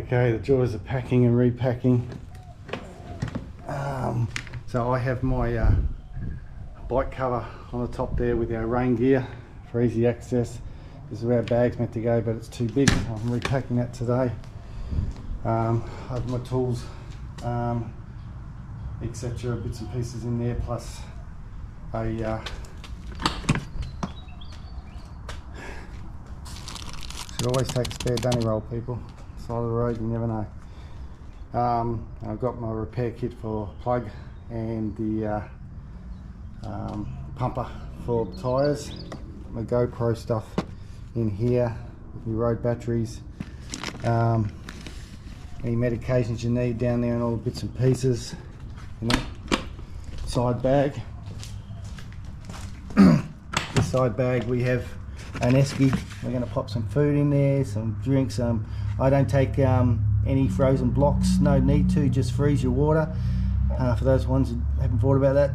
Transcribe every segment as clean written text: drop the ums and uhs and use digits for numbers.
Okay, the joys of packing and repacking. So I have my bike cover on the top there with our rain gear for easy access. This is where our bag's meant to go, but it's too big. I'm repacking that today. I have my tools, etc., bits and pieces in there, plus a should always take a spare dunny roll, people. Side of the road, you never know. I've got my repair kit for plug and the pumper for the tyres. My GoPro stuff in here, your road batteries, any medications you need down there, and all the bits and pieces in that side bag. This side bag we have an esky. We're going to pop some food in there, some drinks. I don't take any frozen blocks, no need to, just freeze your water. For those ones who haven't thought about that,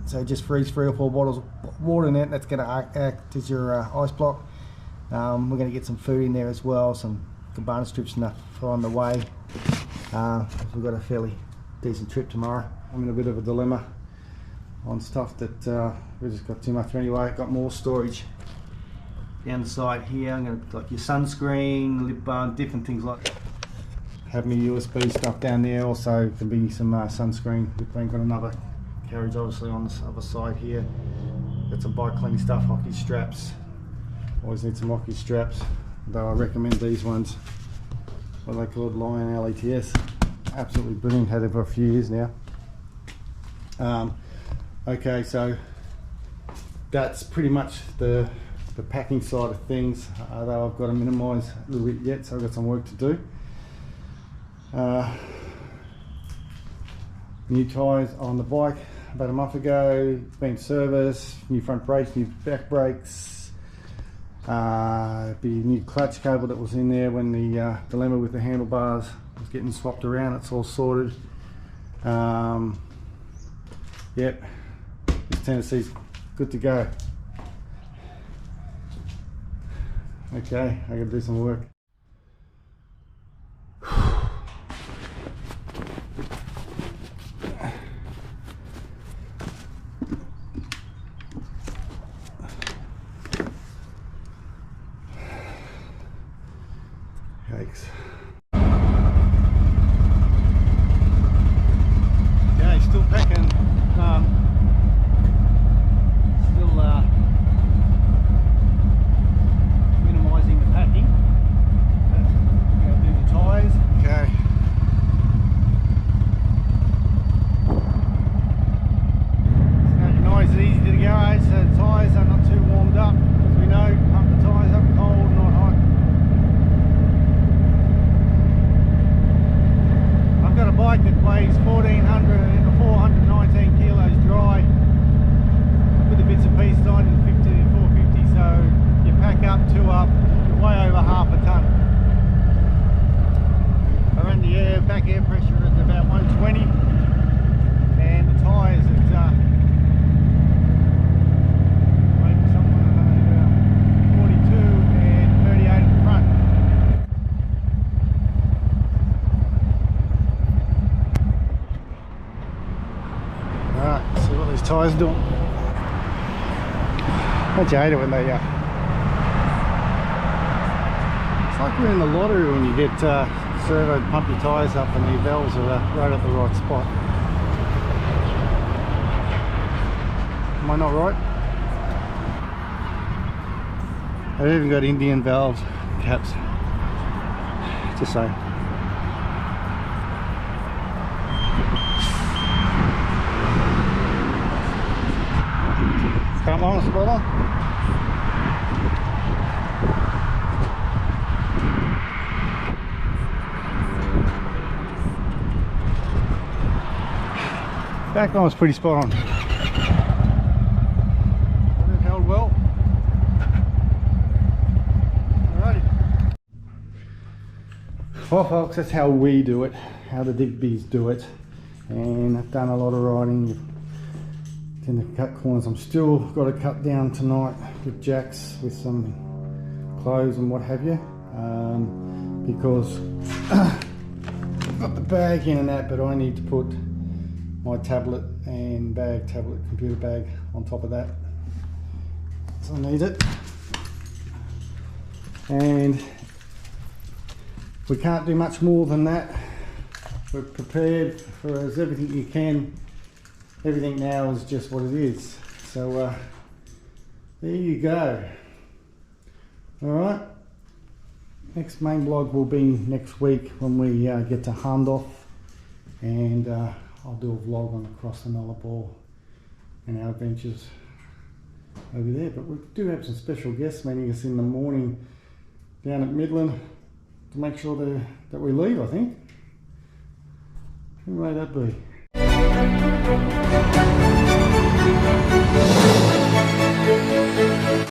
so just freeze 3 or 4 bottles of water in it. That's going to act as your ice block. We're going to get some food in there as well, some cabana strips enough for on the way. We've got a fairly decent trip tomorrow. I'm in a bit of a dilemma on stuff that we've just got too much anyway. Got more storage down the side here. I'm going to like your sunscreen, lip balm, different things like that. Have my USB stuff down there. Also can be some sunscreen. We've got another carriage obviously on this other side here. Got some bike cleaning stuff, hockey straps. Always need some hockey straps, though I recommend these ones. What are they called? Lion LETS. Absolutely brilliant, had it for a few years now. Okay, so that's pretty much the packing side of things, though I've got to minimise a little bit yet, so I've got some work to do. New tyres on the bike about a month ago, been serviced, new front brakes, new back brakes, the new clutch cable that was in there when the dilemma with the handlebars was getting swapped around. It's all sorted. Yep, this Tennessee's good to go. Okay, I gotta do some work. Yikes. Yeah, still packing. Still minimising the packing. Gonna do the tyres. Okay. It's nice and easy to the garage, so the tyres are not too warmed up. As we know, pump the tyres up cold, not hot. I've got a bike that weighs 419 kilos dry, with the bits and pieces on it, 50 to 450, so you pack up 2 up, you're way over half a tonne. I run the back air pressure at about 120, and the tyres at maybe somewhere 42 and 38 at the front. Alright, see what these tyres do. Don't you hate it when they it's like we're in the lottery when you get servo, pump your tyres up and the valves are right at the right spot. Am I not right? I've even got Indian valves caps. Just saying. Come on, spot on. Back on was pretty spot on. It held well. Alrighty. Well folks, that's how we do it, how the Digbees do it. And I've done a lot of riding, tend to cut corners. I'm still got to cut down tonight with jacks, with some clothes and what have you. because I've got the bag in and that, but I need to put my tablet computer bag on top of that, so I need it. And we can't do much more than that. We're prepared for everything you can. Everything now is just what it is. So there you go. Alright, next main vlog will be next week when we get to Hahndorf, and I'll do a vlog on across the Nullarbor and our adventures over there. But we do have some special guests meeting us in the morning down at Midland to make sure that we leave, I think. Who may that be?